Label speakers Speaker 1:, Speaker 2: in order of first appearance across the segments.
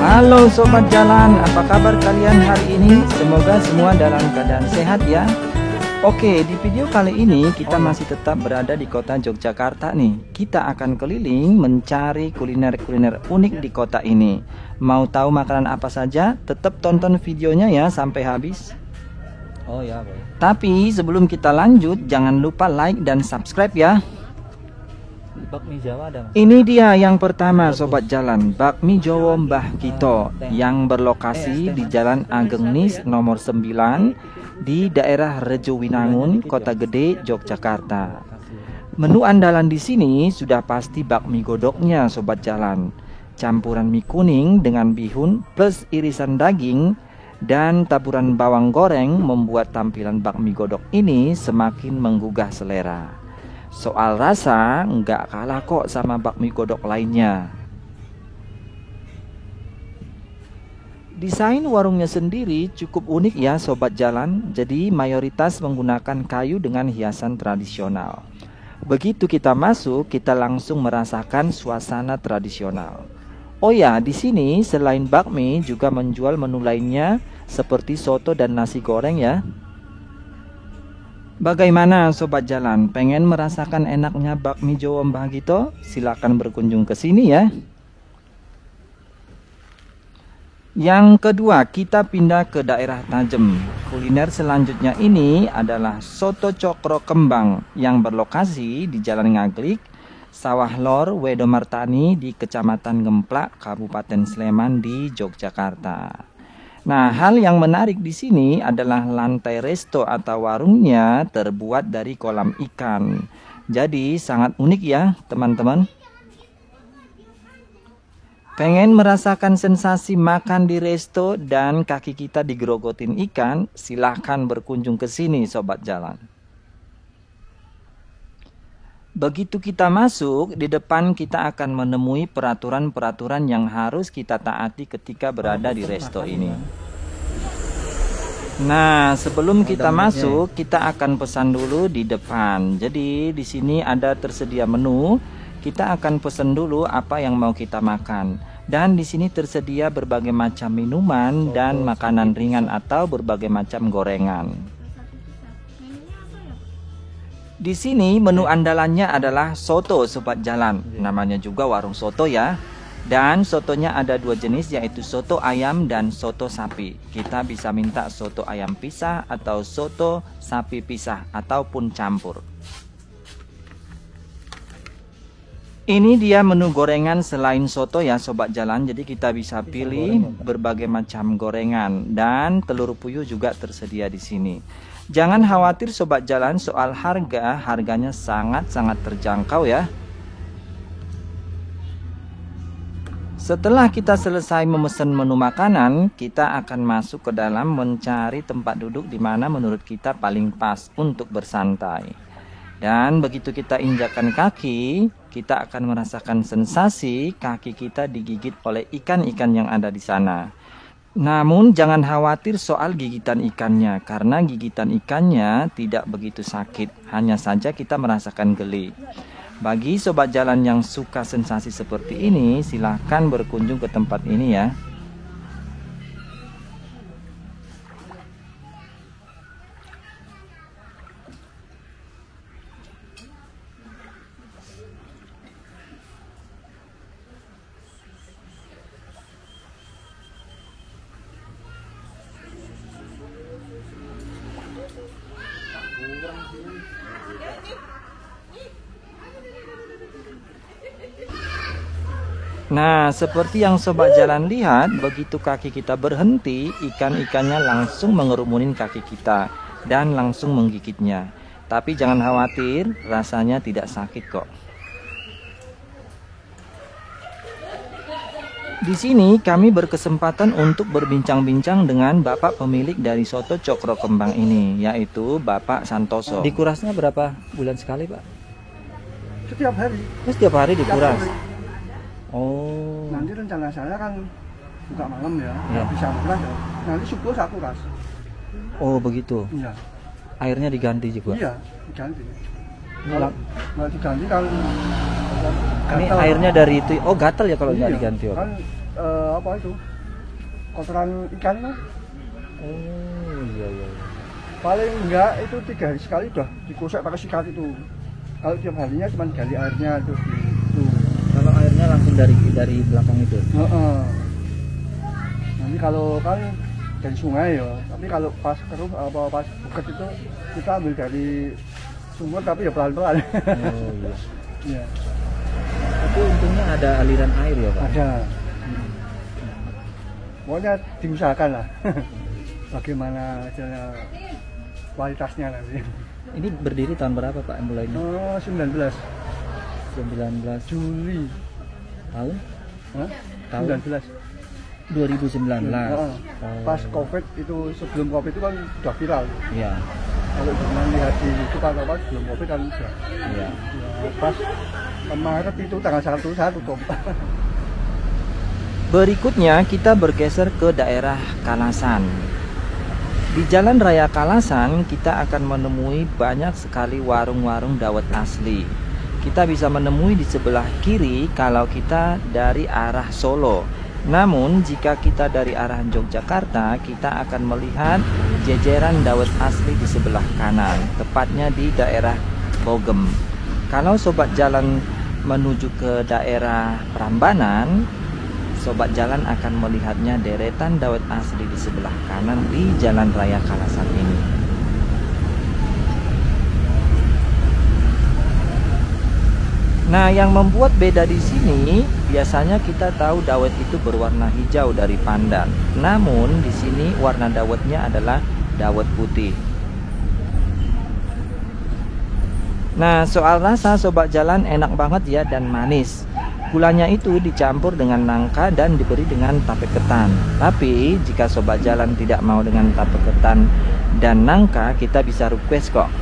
Speaker 1: Halo Sobat Jalan, apa kabar kalian hari ini? Semoga semua dalam keadaan sehat ya. Oke, di video kali ini kita masih tetap berada di kota Yogyakarta nih. Kita akan keliling mencari kuliner-kuliner unik di kota ini. Mau tahu makanan apa saja? Tetap tonton videonya ya sampai habis.
Speaker 2: Oh ya, boleh.
Speaker 1: Tapi sebelum kita lanjut, jangan lupa like dan subscribe ya.
Speaker 2: Bakmi Jawa ada, Mas?
Speaker 1: Ini dia yang pertama Sobat Jalan, Bakmi Jawa Mbah Kito yang berlokasi di Jalan Ageng Nis nomor 9 di daerah Rejowinangun, Kota Gede, Yogyakarta. Menu andalan di sini sudah pasti bakmi godoknya Sobat Jalan. Campuran mie kuning dengan bihun plus irisan daging dan taburan bawang goreng membuat tampilan bakmi godok ini semakin menggugah selera. Soal rasa nggak kalah kok sama bakmi godok lainnya. Desain warungnya sendiri cukup unik ya Sobat Jalan. Jadi mayoritas menggunakan kayu dengan hiasan tradisional. Begitu kita masuk, kita langsung merasakan suasana tradisional. Oh ya, di sini selain bakmi juga menjual menu lainnya seperti soto dan nasi goreng ya. Bagaimana Sobat Jalan? Pengen merasakan enaknya bakmi Jawa Mbah Kito? Silakan berkunjung ke sini ya. Yang kedua, kita pindah ke daerah Tajem. Kuliner selanjutnya ini adalah soto cokro kembang yang berlokasi di Jalan Ngaglik, Sawah Lor, Wedomartani di Kecamatan Gemplak, Kabupaten Sleman di Yogyakarta. Nah, hal yang menarik di sini adalah lantai resto atau warungnya terbuat dari kolam ikan. Jadi sangat unik ya, teman-teman. Pengen merasakan sensasi makan di resto dan kaki kita digerogotin ikan? Silahkan berkunjung ke sini, Sobat Jalan. Begitu kita masuk, di depan kita akan menemui peraturan-peraturan yang harus kita taati ketika berada di resto ini. Nah, sebelum kita masuk, kita akan pesan dulu di depan. Jadi, di sini ada tersedia menu. Kita akan pesan dulu apa yang mau kita makan. Dan di sini tersedia berbagai macam minuman dan makanan ringan atau berbagai macam gorengan. Di sini menu andalannya adalah soto Sobat Jalan. Namanya juga warung soto ya. Dan sotonya ada dua jenis, yaitu soto ayam dan soto sapi. Kita bisa minta soto ayam pisah atau soto sapi pisah ataupun campur. Ini dia menu gorengan selain soto ya Sobat Jalan. Jadi kita bisa pilih berbagai macam gorengan dan telur puyuh juga tersedia di sini. Jangan khawatir Sobat Jalan soal harga, harganya sangat-sangat terjangkau ya. Setelah kita selesai memesan menu makanan, kita akan masuk ke dalam mencari tempat duduk di mana menurut kita paling pas untuk bersantai. Dan begitu kita injakkan kaki, kita akan merasakan sensasi kaki kita digigit oleh ikan-ikan yang ada di sana. Namun jangan khawatir soal gigitan ikannya, karena gigitan ikannya tidak begitu sakit, hanya saja kita merasakan geli. Bagi Sobat Jalan yang suka sensasi seperti ini, silahkan berkunjung ke tempat ini ya. Nah, seperti yang Sobat Jalan lihat, begitu kaki kita berhenti, ikan-ikannya langsung mengerumunin kaki kita dan langsung menggigitnya. Tapi jangan khawatir, rasanya tidak sakit kok. Di sini kami berkesempatan untuk berbincang-bincang dengan Bapak pemilik dari soto cokro kembang ini, yaitu Bapak Santoso.
Speaker 2: Dikurasnya berapa bulan sekali, Pak?
Speaker 3: Setiap hari.
Speaker 1: Setiap hari dikuras.
Speaker 3: Setiap hari.
Speaker 1: Oh.
Speaker 3: Nanti rencana saya kan buka malam ya,
Speaker 1: Ya.
Speaker 3: bisa kuras ya. Nanti subuh saya kuras.
Speaker 1: Oh begitu.
Speaker 3: Iya.
Speaker 1: Airnya diganti juga.
Speaker 3: Iya, diganti. Kalau nggak diganti kan
Speaker 1: Ini airnya dari itu. Oh gatal ya kalau nggak
Speaker 3: iya,
Speaker 1: diganti.
Speaker 3: kan apa itu kotoran ikan lah.
Speaker 2: Oh iya iya.
Speaker 3: Paling enggak itu 3 hari sekali udah digosok pakai sikat itu. Kalau tiap harinya cuma gali airnya terus itu.
Speaker 2: Kalau airnya langsung dari belakang itu.
Speaker 3: Heeh. Nanti kalau kan dari sungai ya, tapi kalau pas keruh apa pas buket itu kita ambil dari sumur tapi ya pelan-pelan.
Speaker 2: Oh iya.
Speaker 3: Iya.
Speaker 2: Tapi untungnya ada aliran air ya Pak?
Speaker 3: Ada. Pokoknya diusahakan lah. Bagaimana hasilnya kualitasnya nanti.
Speaker 2: Ini berdiri tahun berapa Pak mulainya?
Speaker 3: Oh, 19
Speaker 2: 19
Speaker 3: Juli.
Speaker 2: tahun?
Speaker 3: Hah?
Speaker 2: Tahun?
Speaker 3: 19.
Speaker 2: 2019.
Speaker 3: Heeh. Pas Covid itu, sebelum Covid itu kan udah viral.
Speaker 2: Iya.
Speaker 3: Kalau jangan lihat di YouTube atau apa sebelum Covid kan udah.
Speaker 2: Iya.
Speaker 3: Ya, pas Maret itu tanggal 1 saya tutup.
Speaker 1: Berikutnya kita bergeser ke daerah Kalasan. Di Jalan Raya Kalasan kita akan menemui banyak sekali warung-warung dawet asli. Kita bisa menemui di sebelah kiri kalau kita dari arah Solo. Namun jika kita dari arah Yogyakarta, kita akan melihat jejeran dawet asli di sebelah kanan, tepatnya di daerah Bogem. Kalau sobat jalan menuju ke daerah Prambanan, sobat jalan akan melihatnya deretan dawet asli di sebelah kanan di Jalan Raya Kalasan ini. Nah, yang membuat beda di sini, biasanya kita tahu dawet itu berwarna hijau dari pandan. Namun di sini warna dawetnya adalah dawet putih. Nah, soal rasa sobat jalan enak banget ya dan manis. Gulanya itu dicampur dengan nangka dan diberi dengan tape ketan. Tapi jika sobat jalan tidak mau dengan tape ketan dan nangka, kita bisa request kok.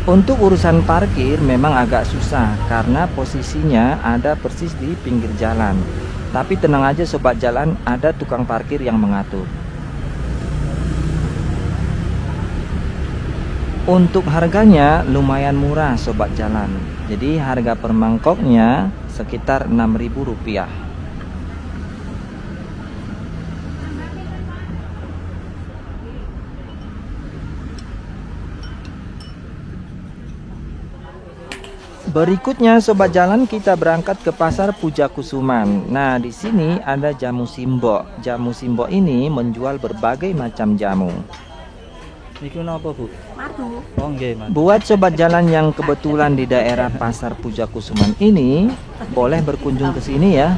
Speaker 1: Untuk urusan parkir memang agak susah karena posisinya ada persis di pinggir jalan. Tapi tenang aja sobat jalan, ada tukang parkir yang mengatur. Untuk harganya lumayan murah sobat jalan. Jadi harga per mangkoknya sekitar Rp6.000. Berikutnya sobat jalan kita berangkat ke pasar Pujakusuman. Nah, di sini ada jamu simbok. Jamu simbok ini menjual berbagai macam jamu.
Speaker 2: Niku napa Bu?
Speaker 4: Madu.
Speaker 2: Oh nggih, Mas.
Speaker 1: Buat sobat jalan yang kebetulan di daerah pasar Pujakusuman ini, boleh berkunjung ke sini ya.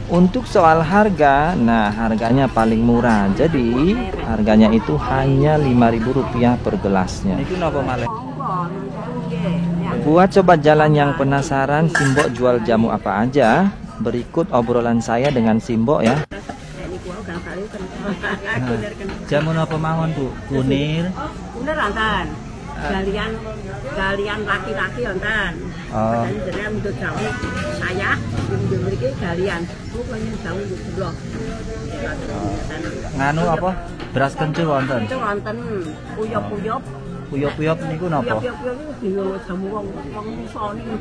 Speaker 1: Untuk soal harga, nah harganya paling murah. Jadi harganya itu hanya Rp5.000 per gelasnya.
Speaker 2: Niku napa malih?
Speaker 1: Buat sobat jalan yang penasaran simbok jual jamu apa aja, berikut obrolan saya dengan simbok ya.
Speaker 2: Jamu napa mawon Bu? Kunir.
Speaker 4: Kunir wonten. Galian laki-laki wonten.
Speaker 2: Oh.
Speaker 4: Jenengan untuk jamu saya mriki galian. Pokoknya jamu blok.
Speaker 2: Nganu apa? Beras kencur wonten.
Speaker 4: Itu wonten uyup-uyup.
Speaker 2: Uyup-uyup niku napa?
Speaker 4: Uyup-uyup niku jamu wong iso niku.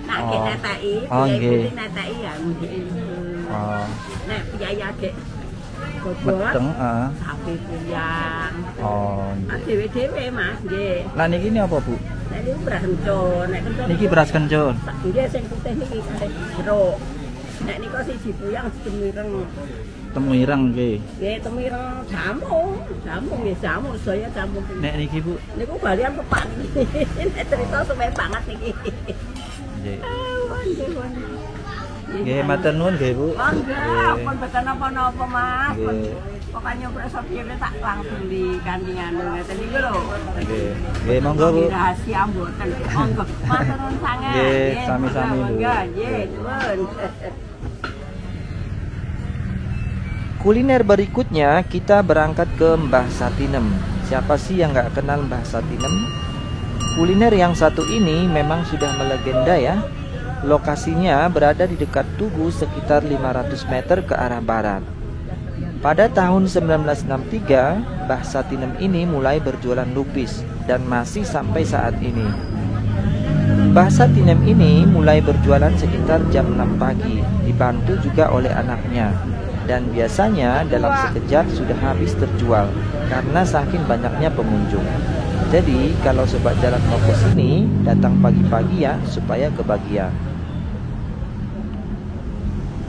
Speaker 4: Nek neteki,
Speaker 2: Oh, nggih.
Speaker 4: neteki ya mungkin.
Speaker 2: Oh.
Speaker 4: Nek biaya gek
Speaker 2: Meteng, heeh.
Speaker 4: sapi kuyang.
Speaker 2: Oh.
Speaker 4: Dewe-dewe Mas, nggih.
Speaker 2: Lah niki apa Bu?
Speaker 4: Nek niku beras kencur, nek kencur.
Speaker 2: Niki beras kencur.
Speaker 4: Nggih sing putih niki kalih jeruk. Nek niku siji kuyang semireng.
Speaker 2: Temu ireng nggih.
Speaker 4: Nggih temireng jamu nggih jamu saya jamu.
Speaker 2: Nek niki Bu?
Speaker 4: Niku balian pepak niki. Nek cerita suwe banget niki.
Speaker 2: Nggih.
Speaker 4: Nggih.
Speaker 2: Nggih, matur nuwun nggih Bu.
Speaker 4: Oh enggak, pun betul napa-napa Mas.
Speaker 2: Nggih.
Speaker 4: Pokoknya berasa piye tak langsung di kandingan ngeten niku lho.
Speaker 2: Nggih. Nggih, monggo Bu.
Speaker 4: Rahasia mboten. Monggo. Matur nuwun sanget.
Speaker 2: Nggih, sami-sami, Bu.
Speaker 4: Monggo, nggih, nuwun.
Speaker 1: Kuliner berikutnya kita berangkat ke Mbah Satinem. Siapa sih yang nggak kenal Mbah Satinem? Kuliner yang satu ini memang sudah melegenda ya. Lokasinya berada di dekat Tugu sekitar 500 meter ke arah barat. Pada tahun 1963, Mbah Satinem ini mulai berjualan lupis dan masih sampai saat ini. Bahasa Tinem ini mulai berjualan sekitar jam 6 pagi, dibantu juga oleh anaknya. Dan biasanya dalam sekejap sudah habis terjual, karena saking banyaknya pengunjung. Jadi kalau sobat jalan mau ke sini, datang pagi-pagi ya, supaya kebagian.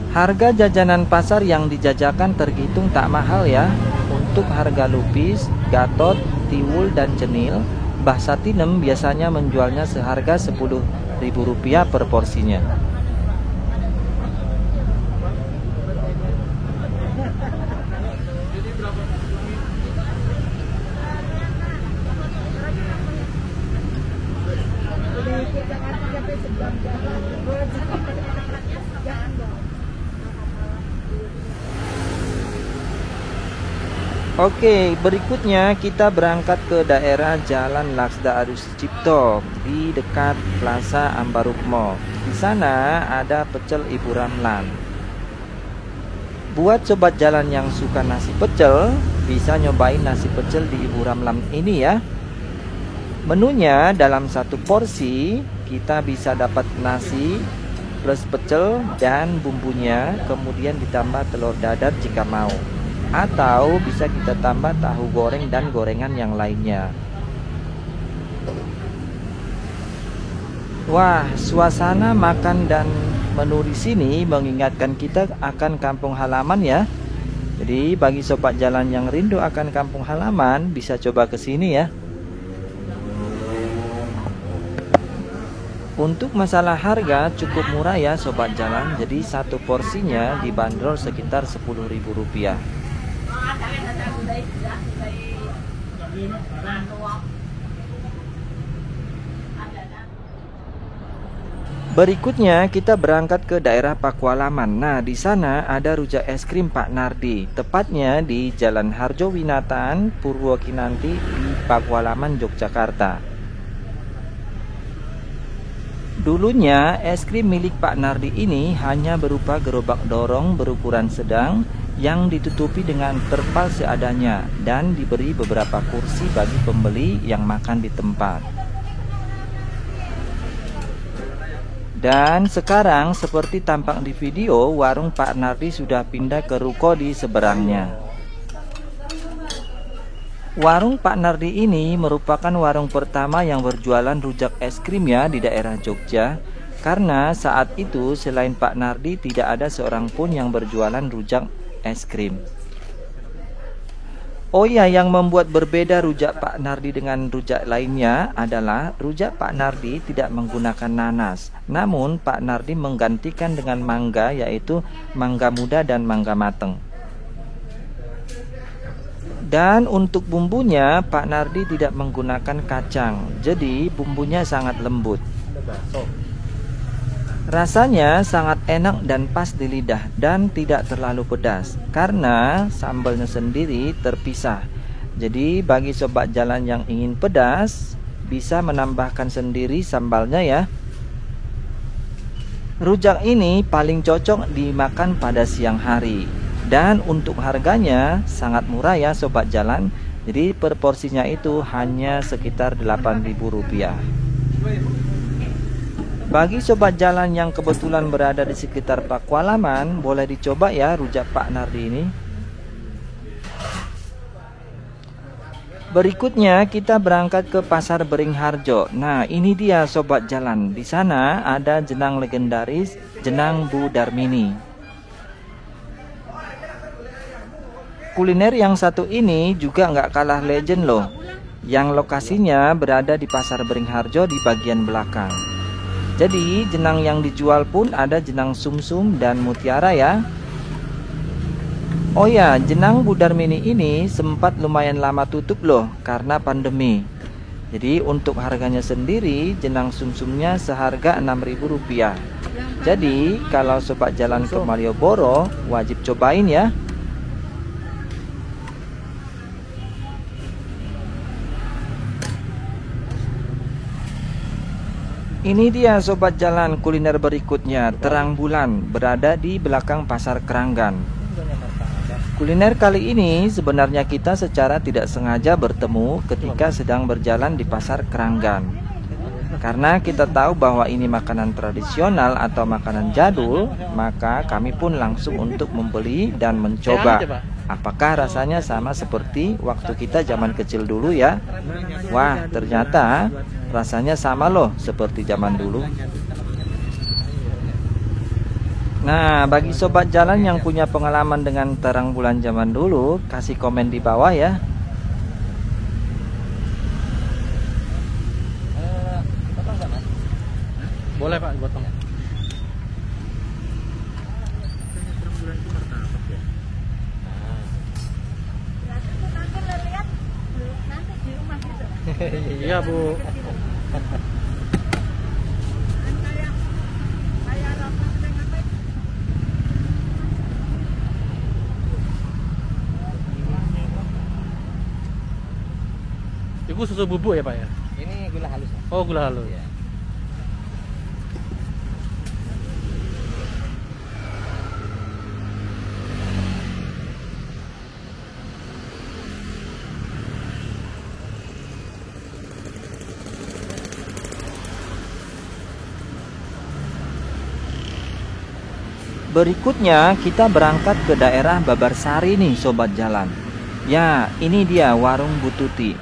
Speaker 1: Harga jajanan pasar yang dijajakan terhitung tak mahal ya. Untuk harga lupis, gatot, tiwul, dan cenil, Bahasa Tinem biasanya menjualnya seharga Rp10.000 per porsinya. Oke, berikutnya kita berangkat ke daerah Jalan Laksda Adi Sucipto di dekat Plaza Ambarukmo. Di sana ada pecel Ibu Ramlan. Buat sobat jalan yang suka nasi pecel, bisa nyobain nasi pecel di Ibu Ramlan ini ya. Menunya dalam satu porsi kita bisa dapat nasi plus pecel dan bumbunya, kemudian ditambah telur dadar jika mau. Atau bisa kita tambah tahu goreng dan gorengan yang lainnya. Wah, suasana makan dan menu di sini mengingatkan kita akan kampung halaman ya. Jadi bagi sobat jalan yang rindu akan kampung halaman, bisa coba ke sini ya. Untuk masalah harga cukup murah ya sobat jalan. Jadi satu porsinya dibanderol sekitar Rp10.000. Berikutnya kita berangkat ke daerah Pakualaman. Nah, di sana ada rujak es krim Pak Nardi, tepatnya di Jalan Harjowinatan, Purwokinanti di Pakualaman, Yogyakarta. Dulunya es krim milik Pak Nardi ini hanya berupa gerobak dorong berukuran sedang yang ditutupi dengan terpal seadanya dan diberi beberapa kursi bagi pembeli yang makan di tempat. Dan sekarang seperti tampak di video, warung Pak Nardi sudah pindah ke ruko di seberangnya. Warung Pak Nardi ini merupakan warung pertama yang berjualan rujak es krim ya di daerah Jogja. Karena saat itu selain Pak Nardi tidak ada seorang pun yang berjualan rujak es krim. Oh ya, yang membuat berbeda rujak Pak Nardi dengan rujak lainnya adalah rujak Pak Nardi tidak menggunakan nanas. Namun Pak Nardi menggantikan dengan mangga, yaitu mangga muda dan mangga mateng. Dan untuk bumbunya Pak Nardi tidak menggunakan kacang. Jadi bumbunya sangat lembut. Rasanya sangat enak dan pas di lidah dan tidak terlalu pedas karena sambalnya sendiri terpisah. Jadi bagi sobat jalan yang ingin pedas bisa menambahkan sendiri sambalnya ya. Rujak ini paling cocok dimakan pada siang hari. Dan untuk harganya sangat murah ya sobat jalan. Jadi per porsinya itu hanya sekitar Rp8.000. Bagi sobat jalan yang kebetulan berada di sekitar Pakualaman, boleh dicoba ya rujak Pak Nardi ini. Berikutnya kita berangkat ke Pasar Beringharjo. Nah, ini dia sobat jalan. Di sana ada jenang legendaris, jenang Bu Darmini. Kuliner yang satu ini juga nggak kalah legend loh. Yang lokasinya berada di Pasar Beringharjo di bagian belakang. Jadi jenang yang dijual pun ada jenang sumsum dan mutiara ya. Oh ya, jenang Bu Darmini ini sempat lumayan lama tutup loh karena pandemi. Jadi untuk harganya sendiri jenang sumsumnya seharga Rp6.000. Jadi kalau sobat jalan ke Malioboro wajib cobain ya. Ini dia sobat jalan kuliner berikutnya, terang bulan, berada di belakang Pasar Keranggan. Kuliner kali ini sebenarnya kita secara tidak sengaja bertemu ketika sedang berjalan di Pasar Keranggan. Karena kita tahu bahwa ini makanan tradisional atau makanan jadul, maka kami pun langsung untuk membeli dan mencoba. Apakah rasanya sama seperti waktu kita zaman kecil dulu ya? Wah, ternyata rasanya sama loh seperti zaman dulu. Nah, bagi sobat jalan yang punya pengalaman dengan terang bulan zaman dulu, kasih komen di bawah ya.
Speaker 2: Boleh Pak, dipotong. Iya Bu. Itu susu bubuk ya Pak ya?
Speaker 1: Ini gula halus.
Speaker 2: Oh, gula halus.
Speaker 1: Ya. Berikutnya kita berangkat ke daerah Babarsari nih sobat jalan. Ya, ini dia warung Bu Tuti.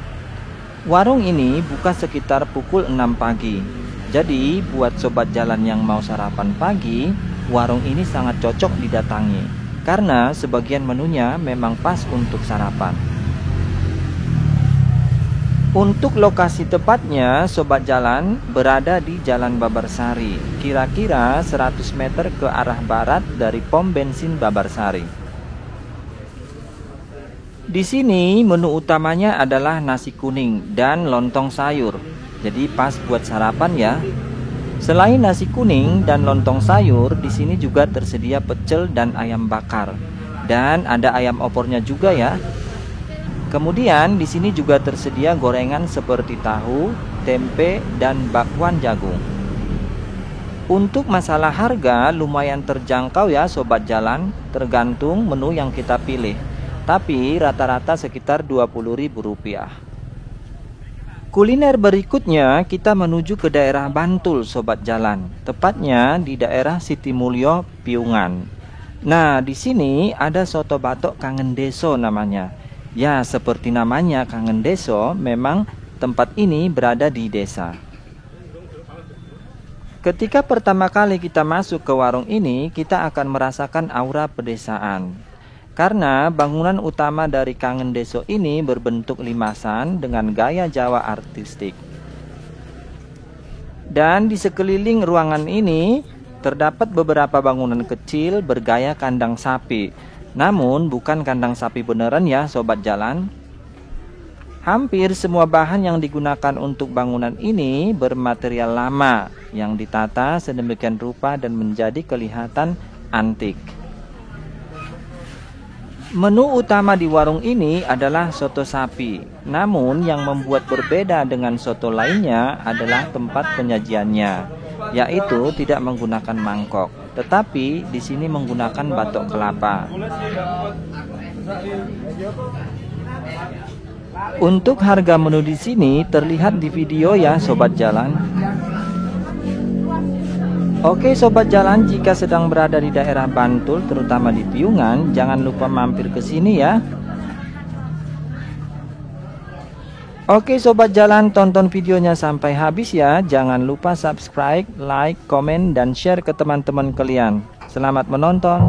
Speaker 1: Warung ini buka sekitar pukul 6 pagi. Jadi buat sobat jalan yang mau sarapan pagi, warung ini sangat cocok didatangi. Karena sebagian menunya memang pas untuk sarapan. Untuk lokasi tepatnya, sobat jalan berada di Jalan Babarsari, kira-kira 100 meter ke arah barat dari pom bensin Babarsari. Di sini menu utamanya adalah nasi kuning dan lontong sayur. Jadi pas buat sarapan ya. Selain nasi kuning dan lontong sayur, di sini juga tersedia pecel dan ayam bakar. Dan ada ayam opornya juga ya. Kemudian di sini juga tersedia gorengan seperti tahu, tempe, dan bakwan jagung. Untuk masalah harga lumayan terjangkau ya sobat jalan, tergantung menu yang kita pilih. Tapi rata-rata sekitar Rp20.000. Kuliner berikutnya kita menuju ke daerah Bantul sobat jalan, tepatnya di daerah Sitimulyo, Piungan. Nah, di sini ada soto batok Kangen Deso namanya. Ya, seperti namanya Kangen Deso, memang tempat ini berada di desa. Ketika pertama kali kita masuk ke warung ini, kita akan merasakan aura pedesaan. Karena bangunan utama dari Kangen Deso ini berbentuk limasan dengan gaya Jawa artistik. Dan di sekeliling ruangan ini terdapat beberapa bangunan kecil bergaya kandang sapi. Namun bukan kandang sapi beneran ya sobat jalan. Hampir semua bahan yang digunakan untuk bangunan ini bermaterial lama yang ditata sedemikian rupa dan menjadi kelihatan antik. Menu utama di warung ini adalah soto sapi. Namun yang membuat berbeda dengan soto lainnya adalah tempat penyajiannya, yaitu tidak menggunakan mangkok, tetapi di sini menggunakan batok kelapa. Untuk harga menu di sini terlihat di video ya sobat jalan. Oke sobat jalan, jika sedang berada di daerah Bantul, terutama di Piungan, jangan lupa mampir ke sini ya. Oke sobat jalan, tonton videonya sampai habis ya. Jangan lupa subscribe, like, komen, dan share ke teman-teman kalian. Selamat menonton.